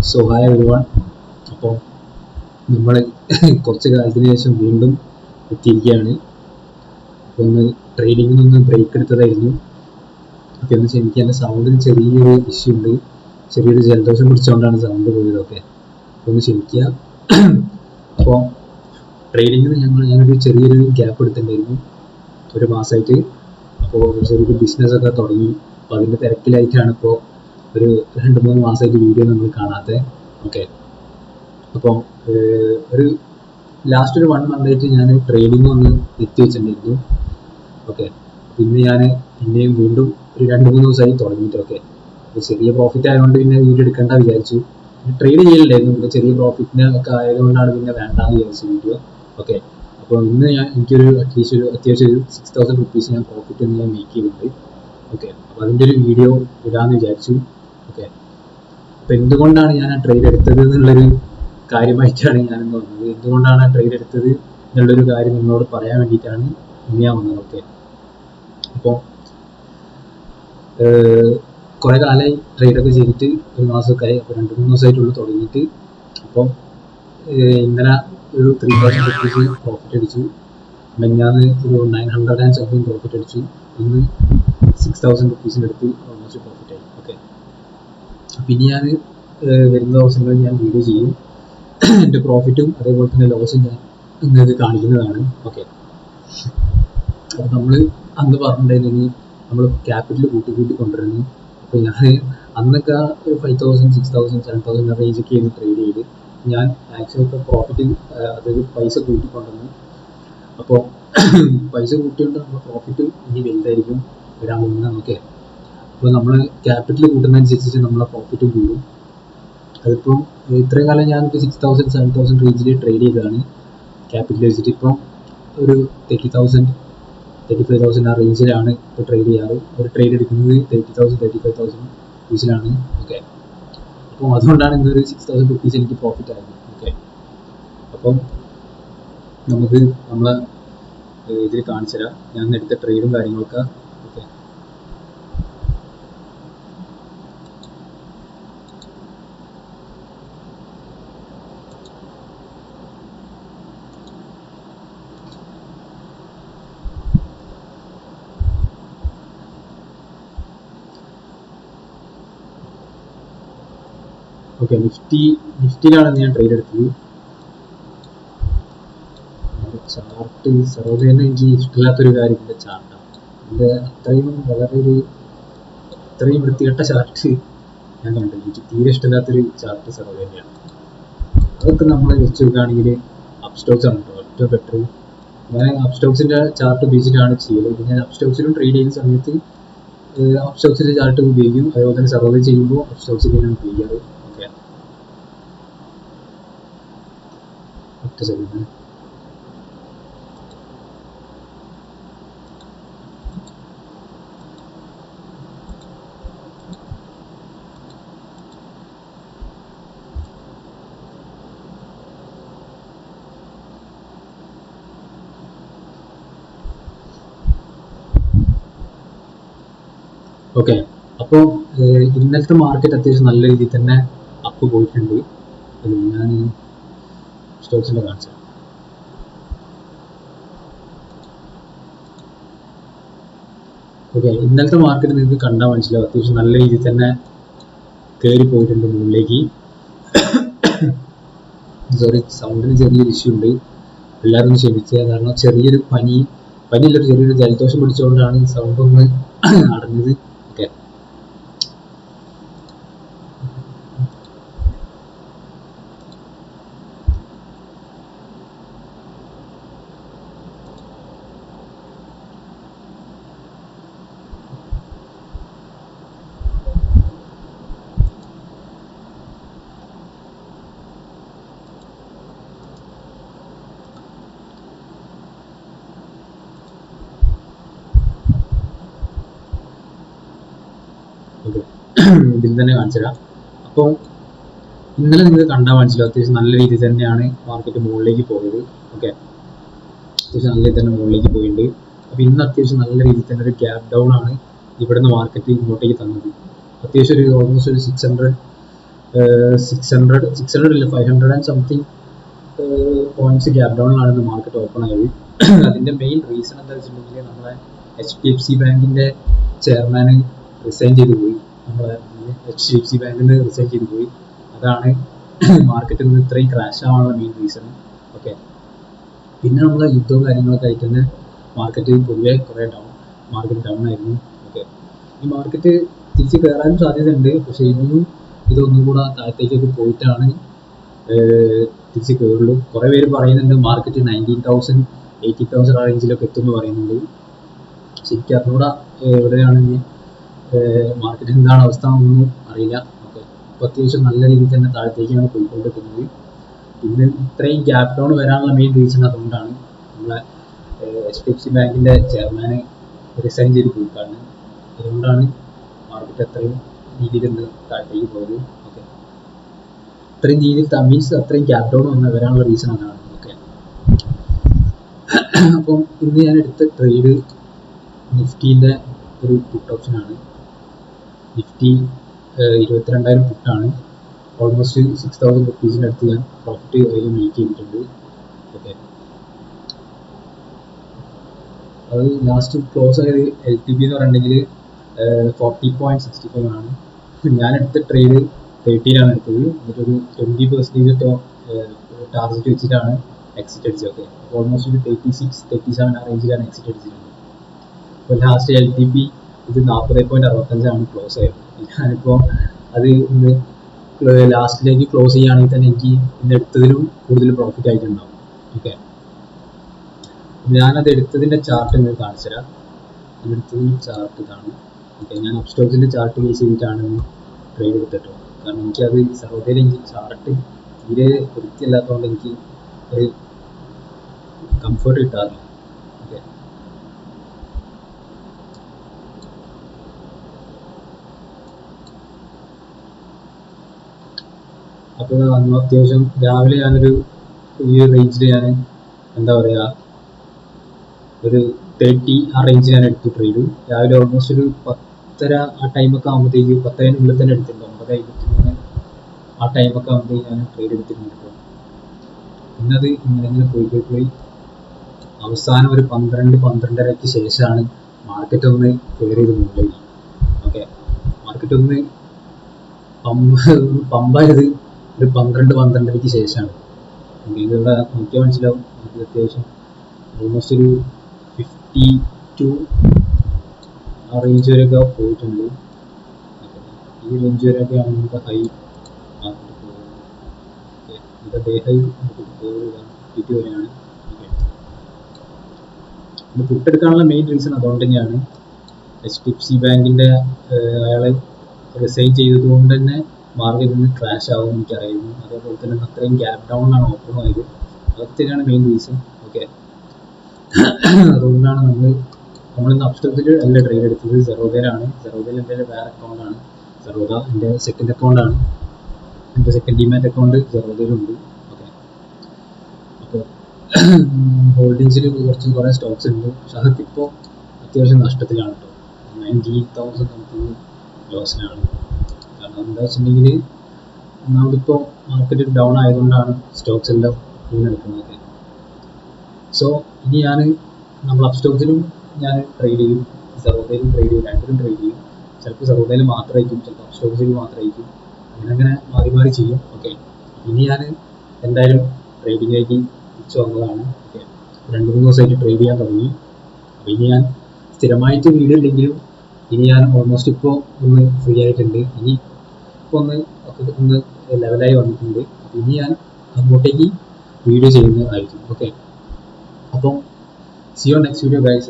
So hi everyone. അപ്പോൾ നമ്മൾ കുറച്ച് കാലത്തിന് ശേഷം വീണ്ടും എത്തിയിരിക്കുകയാണ്. അപ്പോൾ ഒന്ന് ട്രേഡിങ്ങിൽ നിന്ന് ബ്രേക്ക് എടുത്തതായിരുന്നു. അപ്പോൾ എന്ന് വെച്ചാൽ എനിക്ക് എൻ്റെ സൗണ്ടിന് ചെറിയൊരു ഇഷ്യൂ ഉണ്ട്. ചെറിയൊരു ജലദോഷം പിടിച്ചുകൊണ്ടാണ് സൗണ്ട് പോയതൊക്കെ. അപ്പോൾ ഒന്ന് ക്ഷമിക്കുക. അപ്പോൾ ട്രേഡിങ്ങിന് ഞാനൊരു ചെറിയൊരു ഗ്യാപ്പ് എടുത്തിട്ടുണ്ടായിരുന്നു, ഒരു മാസമായിട്ട്. അപ്പോൾ ചെറിയൊരു ബിസിനസ്സൊക്കെ തുടങ്ങി. അപ്പോൾ അതിൻ്റെ തിരക്കിലായിട്ടാണ് ഇപ്പോൾ ഒരു 2-3 മാസമായിട്ട് വീഡിയോ നമ്മൾ കാണാത്തത്. ഓക്കെ, അപ്പോൾ ഒരു ലാസ്റ്റ് ഒരു 1 മന്തായിട്ട് ഞാൻ ട്രേഡിങ് ഒന്ന് എത്തി വെച്ചിട്ടുണ്ടായിരുന്നു. ഓക്കെ, പിന്നെ ഞാൻ പിന്നെയും വീണ്ടും ഒരു 2-3 ദിവസമായി തുടങ്ങിയിട്ടൊക്കെ. അപ്പോൾ ചെറിയ പ്രോഫിറ്റ് ആയതുകൊണ്ട് പിന്നെ വീഡിയോ എടുക്കേണ്ട വിചാരിച്ചു. ട്രേഡ് ചെയ്യലുണ്ടായിരുന്നു, പിന്നെ ചെറിയ പ്രോഫിറ്റിന് ഒക്കെ ആയതുകൊണ്ടാണ് പിന്നെ വേണ്ടാന്ന് വിചാരിച്ചു വീഡിയോ. ഓക്കെ, അപ്പോൾ ഇന്ന് എനിക്കൊരു അത്യാവശ്യം ഒരു 6,000 റുപ്പീസ് ഞാൻ പ്രോഫിറ്റ് ഞാൻ മേക്ക് ചെയ്യുന്നുണ്ട്. ഓക്കെ, അപ്പോൾ അതിൻ്റെ ഒരു വീഡിയോ ഇടാമെന്ന് വിചാരിച്ചു. ഓക്കെ, അപ്പോൾ എന്തുകൊണ്ടാണ് ഞാൻ ആ ട്രേഡ് എടുത്തത് എന്നുള്ളൊരു കാര്യമായിട്ടാണ് ഞാനിന്ന് വന്നത്. എന്തുകൊണ്ടാണ് ആ ട്രേഡ് എടുത്തത് എന്നുള്ളൊരു കാര്യം നിങ്ങളോട് പറയാൻ വേണ്ടിയിട്ടാണ് ഇന്ന് ഞാൻ വന്നത്. ഓക്കെ, അപ്പോൾ കുറേ കാലമായി ട്രേഡൊക്കെ ചെയ്തിട്ട് ഒരു മാസമൊക്കെ ആയി. അപ്പോൾ 2-3 ദിവസമായിട്ടുള്ളൂ തുടങ്ങിയിട്ട്. അപ്പോൾ ഇന്നലെ ഒരു 3,000 റുപ്പീസ് പ്രോഫിറ്റ് അടിച്ചു. മിനിഞ്ഞാന്ന് ഒരു 900 something പ്രോഫിറ്റ് അടിച്ചു. ഇന്ന് 6,000 റുപ്പീസിൻ്റെ അടുത്ത് ഓൾമോസ്റ്റ് പ്രോഫിറ്റ് ആയി. ഓക്കെ, പിന്നെ ഞാൻ വരുന്ന ദിവസങ്ങളിൽ ഞാൻ വീഡിയോ ചെയ്യും. എൻ്റെ പ്രോഫിറ്റും അതേപോലെ തന്നെ ലോസും ഞാൻ നിങ്ങൾക്ക് കാണിക്കുന്നതാണ്. ഓക്കെ, അപ്പോൾ നമ്മൾ അന്ന് പറഞ്ഞിട്ടുണ്ടെങ്കിൽ നമ്മൾ ക്യാപിറ്റൽ കൂട്ടി കൊണ്ടുവരുന്നു. അപ്പോൾ ഞാൻ അന്നൊക്കെ ഒരു 5,000, 6,000, 7,000 റേഞ്ചൊക്കെ ആയിരുന്നു ട്രേഡ് ചെയ്ത്. ഞാൻ മാക്സിമം ഇപ്പോൾ പ്രോഫിറ്റ്, അതായത് പൈസ കൂട്ടിക്കൊണ്ടുവന്നു. അപ്പോൾ പൈസ കൂട്ടിക്കൊണ്ട് നമ്മൾ പ്രോഫിറ്റ് ഇനി വലുതായിരിക്കും വരാൻ പോകുന്നത്. ഓക്കെ, അപ്പോൾ നമ്മൾ ക്യാപിറ്റൽ കൂട്ടുന്നതനുസരിച്ച് നമ്മളെ പ്രോഫിറ്റും കൂടും. അതിപ്പോൾ ഇത്രയും കാലം ഞാനിപ്പോൾ 6,000, 7,000 റേഞ്ചിൽ ട്രേഡ് ചെയ്തതാണ് ക്യാപിറ്റൽ വെച്ചിട്ട്. ഇപ്പം ഒരു 30,000, 35,000 ആ റേഞ്ചിലാണ് ഇപ്പോൾ ട്രേഡ് ചെയ്യാറ്. ഒരു ട്രേഡ് എടുക്കുന്നത് 30,000, 35,000 റുപ്പീസിലാണ്. ഓക്കെ, അപ്പോൾ അതുകൊണ്ടാണ് ഇന്നൊരു 6,000 റുപ്പീസ് എനിക്ക് പ്രോഫിറ്റ് ആയത്. ഓക്കെ, അപ്പം നമുക്ക് നമ്മളെ ഇതിൽ കാണിച്ചു തരാം ഞാൻ എടുത്ത ട്രേഡും കാര്യങ്ങളൊക്കെ. ഓക്കെ, ഓക്കെ, നിഫ്റ്റിയിലാണ് ഞാൻ ട്രേഡ് എടുത്തത്. ചാർട്ട് സർവേ തന്നെ എനിക്ക് ഇഷ്ടമില്ലാത്തൊരു കാര്യത്തിൻ്റെ ചാർട്ടാണ്. ഇത് അത്രയും വൃത്തികെട്ട ചാർട്ട് ഞാൻ കണ്ടില്ല. എനിക്ക് തീരെ ഇഷ്ടമില്ലാത്തൊരു ചാർട്ട് സർവേ തന്നെയാണ്. അതൊക്കെ നമ്മൾ വെച്ച് നോക്കുകയാണെങ്കിൽ അപ്സ്റ്റോക്സ് ആണ് കേട്ടോ ഏറ്റവും ബെറ്റർ. ഞാൻ അപ്സ്റ്റോക്സിൻ്റെ ചാർട്ട് ഉപയോഗിച്ചിട്ടാണ് ചെയ്തത്. ഞാൻ അപ്സ്റ്റോക്സിലും ട്രേഡ് ചെയ്യുന്ന സമയത്ത് അപ്സ്റ്റോക്സിൻ്റെ ചാർട്ട് ഉപയോഗിക്കും. അതേപോലെ തന്നെ സർവേ ചെയ്യുമ്പോൾ അപ്സ്റ്റോക്സിൻ്റെയാണ് ഉപയോഗിക്കാറ്. ഓക്കെ, ഒറ്റ സെക്കൻഡ്. ഓക്കെ, അപ്പോൾ ഇന്നലത്തെ മാർക്കറ്റ് അത്യാവശ്യം നല്ല രീതിയിൽ തന്നെ അപ്പ് പോയിട്ടുണ്ട്. ഞാൻ സ്റ്റോക്സിൻ്റെ കാണിച്ചു. ഓക്കെ, ഇന്നലത്തെ മാർക്കറ്റ് നിങ്ങൾക്ക് കണ്ടാൽ മനസ്സിലാവും അത്യാവശ്യം നല്ല രീതിയിൽ തന്നെ കയറി പോയിട്ടുണ്ട് മുകളിലേക്ക്. സോറി, സൗണ്ടിന് ചെറിയൊരു ഇഷ്യൂ ഉണ്ട്, എല്ലാവരും ക്ഷമിക്കുക. കാരണം ചെറിയൊരു പനിയുള്ളൊരു ചെറിയൊരു ജലദോഷം പിടിച്ചുകൊണ്ടാണ് സൗണ്ട് ഒന്ന് അടഞ്ഞത്. ഓക്കെ, ഇതിൽ തന്നെ കാണിച്ചു തരാം. അപ്പോൾ ഇന്നലെ നിങ്ങൾക്ക് കണ്ടാൽ മനസ്സിലാവും അത്യാവശ്യം നല്ല രീതിയിൽ തന്നെയാണ് മാർക്കറ്റ് മുകളിലേക്ക് പോയത്. ഓക്കെ, അത്യാവശ്യം നല്ല രീതിയിൽ തന്നെ മുകളിലേക്ക് പോയിട്ടുണ്ട്. അപ്പോൾ ഇന്ന് അത്യാവശ്യം നല്ല രീതിയിൽ തന്നെ ഒരു ഗ്യാപ് ഡൗൺ ആണ് ഇവിടുന്ന് മാർക്കറ്റ് ഇങ്ങോട്ടേക്ക് തന്നത്. അത്യാവശ്യം ഒരു ഓൾമോസ്റ്റ് ഒരു 600 600 ഇല്ല 500 ആൻഡ് സംതിങ് പോയിന്റ്സ് ഗ്യാപ് ഡൗണിലാണ് മാർക്കറ്റ് ഓപ്പൺ ആയത്. അതിൻ്റെ മെയിൻ റീസൺ എന്താ വെച്ചിട്ടുണ്ടെങ്കിൽ നമ്മളെ HDFC ബാങ്കിൻ്റെ ചെയർമാൻ റിസൈൻ ചെയ്തു പോയി. നമ്മളെ HDFC ബാങ്കിൽ നിന്ന് റിസൈൻ ചെയ്തു പോയി. അതാണ് മാർക്കറ്റിൽ നിന്ന് ഇത്രയും ക്രാഷ് ആവാനുള്ള മെയിൻ റീസൺ. ഓക്കെ, പിന്നെ നമ്മളെ യുദ്ധവും കാര്യങ്ങളൊക്കെ ആയിട്ട് തന്നെ മാർക്കറ്റ് പൊതുവെ കുറേ മാർക്കറ്റ് ഡൗൺ ആയിരുന്നു. ഓക്കെ, ഈ മാർക്കറ്റ് തിരിച്ച് കയറാനും സാധ്യതയുണ്ട്, പക്ഷേ ഇനിയും ഇതൊന്നും കൂടെ താഴത്തേക്കൊക്കെ പോയിട്ടാണ് തിരിച്ച് കയറുള്ളൂ. കുറേ പേര് പറയുന്നുണ്ട് മാർക്കറ്റ് 19,000 80,000 ആ റേഞ്ചിലൊക്കെ എത്തുമെന്ന് പറയുന്നുണ്ട്. ശരിക്കും അറിഞ്ഞൂടാ എവിടെയാണ് മാർക്കറ്റ് എന്താണ് അവസ്ഥ എന്നൊന്നും അറിയില്ല. ഓക്കെ, ഇപ്പോൾ അത്യാവശ്യം നല്ല രീതിയിൽ തന്നെ താഴത്തേക്കാണ് പോയിക്കൊണ്ടിരിക്കുന്നത്. ഇന്ന് ഇത്രയും ഗ്യാപ് ഡൗൺ വരാനുള്ള മെയിൻ റീസൺ അതുകൊണ്ടാണ്. നമ്മളെ HDFC ബാങ്കിൻ്റെ ചെയർമാൻ റിസൈൻ ചെയ്ത് പോയിക്കാണ്. അതുകൊണ്ടാണ് മാർക്കറ്റ് അത്രയും രീതിയിൽ ഇന്ന് താഴത്തേക്ക് പോയത്. ഓക്കെ, അത്രയും രീതിയിൽ മീൻസ് അത്രയും ഗ്യാപ് ഡൗൺ വരാനുള്ള റീസൺ അതാണ്. ഓക്കെ, അപ്പം ഇന്ന് ഞാൻ എടുത്ത ട്രേഡ് നിഫ്റ്റീൻ്റെ ഒരു പുട്ട് ഓപ്ഷനാണ്. നിഫ്റ്റി 22,000 പുട്ടാണ്. ഓൾമോസ്റ്റ് 6,000 റുപ്പീസിൻ്റെ അടുത്ത് ഞാൻ പ്രോഫിറ്റ് അതിൽ മേക്ക് ചെയ്തിട്ടുണ്ട്. ഓക്കെ, അത് ലാസ്റ്റ് ക്ലോസ് ആയത് LTP എന്ന് പറഞ്ഞിട്ടുണ്ടെങ്കിൽ 40.65 ആണ്. ഞാൻ എടുത്ത ട്രേഡ് 13 എടുത്തത്. എന്നിട്ടൊരു 20% ടാർഗറ്റ് വെച്ചിട്ടാണ് എക്സിറ്റ് അടിച്ചത്. ഓക്കെ, ഓൾമോസ്റ്റ് ഒരു 36-37 ആ റേഞ്ചിലാണ് എക്സിറ്റ് അടിച്ചിട്ടുണ്ട്. അപ്പോൾ ലാസ്റ്റ് LTP ഇത് 40.65 ക്ലോസ് ആയത്. ഞാനിപ്പോൾ അത് ഇന്ന് ലാസ്റ്റിലേക്ക് ക്ലോസ് ചെയ്യുകയാണെങ്കിൽ തന്നെ എനിക്ക് ഇന്ന് എടുത്തതിലും കൂടുതൽ പ്രോഫിറ്റ് ആയിട്ടുണ്ടാവും. ഓക്കെ, ഞാനത് എടുത്തതിൻ്റെ ചാർട്ട് നിങ്ങൾക്ക് കാണിച്ചു തരാം. എടുത്തതിൻ്റെ ചാർട്ട് ഇതാണ്. ഓക്കെ, ഞാൻ അപ്സ്റ്റോക്സിൻ്റെ ചാർട്ട് യൂസ് ചെയ്തിട്ടാണ് ട്രേഡ് എടുത്തിട്ടോ. കാരണം എനിക്കത് സർവ്വതയിൽ എനിക്ക് ചാർട്ട് തീരെ വൃത്തിയല്ലാത്തതുകൊണ്ട് എനിക്ക് ഒരു കംഫർട്ട് കിട്ടാറില്ല. ഓക്കെ, അപ്പോൾ അന്ന് അത്യാവശ്യം രാവിലെ ഞാനൊരു ഈ റേഞ്ചിൽ ഞാൻ എന്താ പറയുക ഒരു 30 ആ റേഞ്ച് ഞാൻ എടുത്തു ട്രേഡ്. രാവിലെ ഓൾമോസ്റ്റ് ഒരു 10:30 ആ ടൈമൊക്കെ ആകുമ്പോഴത്തേക്ക് 10:00-നുള്ളിൽ തന്നെ എടുത്തിട്ടുണ്ട്. 9:23 ആ ടൈമൊക്കെ ആകുമ്പോഴത്തേക്ക് ഞാൻ ട്രേഡ് എടുത്തിട്ടുണ്ട്. പിന്നത് ഇങ്ങനെ പോയി അവസാനം ഒരു 12-12:30ക്ക് ശേഷമാണ് മാർക്കറ്റ് ഒന്ന് കയറിയത് മുകളിലേക്ക്. ഓക്കെ, മാർക്കറ്റ് ഒന്ന് പമ്പായത് ഒരു 12-12:30ക്ക് ശേഷമാണ്. ഇതിവിടെ നോക്കിയാൽ മനസ്സിലാവും. നമുക്ക് അത്യാവശ്യം ഓൾമോസ്റ്റ് ഒരു 52 ആ റേഞ്ച് വരെയൊക്കെ പോയിട്ടുണ്ട്. ഈ റേഞ്ച് വരെയൊക്കെയാണ് നമുക്ക് ഹൈ മാർക്കറ്റ് പോകുന്നത്. ഓക്കെ, ഇത് ഡേ ഹൈ നമുക്ക് 52 വരെയാണ്. ഓക്കെ, ഇത് പുട്ടെടുക്കാനുള്ള മെയിൻ റീസൺ അതുകൊണ്ട് തന്നെയാണ്. HDFC ബാങ്കിൻ്റെ അയാൾ റിസൈൻ ചെയ്തത് കൊണ്ട് തന്നെ മാർക്കറ്റിൽ നിന്ന് ക്രാഷ് ആവും എനിക്കറിയുന്നു. അതേപോലെ തന്നെ അത്രയും ഗ്യാപ് ഡൗണിലാണ് ഓപ്പൺ ആയത്. അതൊക്കെ തന്നെയാണ് മെയിൻ റീസൺ. ഓക്കെ, അതുകൊണ്ടാണ് നമ്മളിന്ന് അപ്സ്റ്റോക്സിൽ അല്ല ട്രേഡ് എടുത്തത്, സെറോദയിലാണ്. സെറോദയിൽ എൻ്റെ വേറെ അക്കൗണ്ടാണ്. സെറോദ എൻ്റെ സെക്കൻഡ് അക്കൗണ്ടാണ്. എൻ്റെ സെക്കൻഡ് ഡിമാറ്റ് അക്കൗണ്ട് സെറോദയിലുണ്ട്. ഓക്കെ, അപ്പോൾ ഹോൾഡിങ്സിൽ കുറേ സ്റ്റോക്സ് ഉണ്ട്. പക്ഷെ അതൊക്കെ ഇപ്പോൾ അത്യാവശ്യം നഷ്ടത്തിലാണ് കേട്ടോ. 90,000 സംതിങ് ലോസിനാണ്. കാരണം എന്താ വെച്ചിട്ടുണ്ടെങ്കിൽ ഒന്നാമതിപ്പോൾ മാർക്കറ്റ് ഡൗൺ ആയതുകൊണ്ടാണ് സ്റ്റോക്സ് എല്ലാം എടുക്കുന്നത്. സോ ഇനി നമ്മൾ അപ്സ്റ്റോക്സിലും ഞാൻ ട്രേഡ് ചെയ്യും, സെറോദയിലും ട്രേഡ് ചെയ്യും, രണ്ടിലും ട്രേഡ് ചെയ്യും. ചിലപ്പോൾ സെറോദയിൽ മാത്രമായിരിക്കും, ചിലപ്പോൾ അപ്സ്റ്റോക്സിൽ മാത്രമായിരിക്കും, അങ്ങനെ മാറി ചെയ്യും. ഓക്കെ, ഇനി ഞാൻ എന്തായാലും ട്രേഡിങ്ങിലേക്ക് തിരിച്ചു വന്നതാണ്. ഓക്കെ, 2-3 ദിവസമായിട്ട് ട്രേഡ് ചെയ്യാൻ തുടങ്ങി. അപ്പോൾ ഇനി ഞാൻ സ്ഥിരമായിട്ട് വീഡിയോ ഇല്ലെങ്കിലും ഇനി ഞാൻ ഓൾമോസ്റ്റ് ഇപ്പോൾ ഒന്ന് ഫ്രീ ആയിട്ടുണ്ട്. ഇനി ഇപ്പോൾ ഒന്ന് ലെവലായി വന്നിട്ടുണ്ട്. ഇനി ഞാൻ അങ്ങോട്ടേക്ക് വീഡിയോ ചെയ്യുന്നതായിരിക്കും. ഓക്കെ, അപ്പം see you next video guys.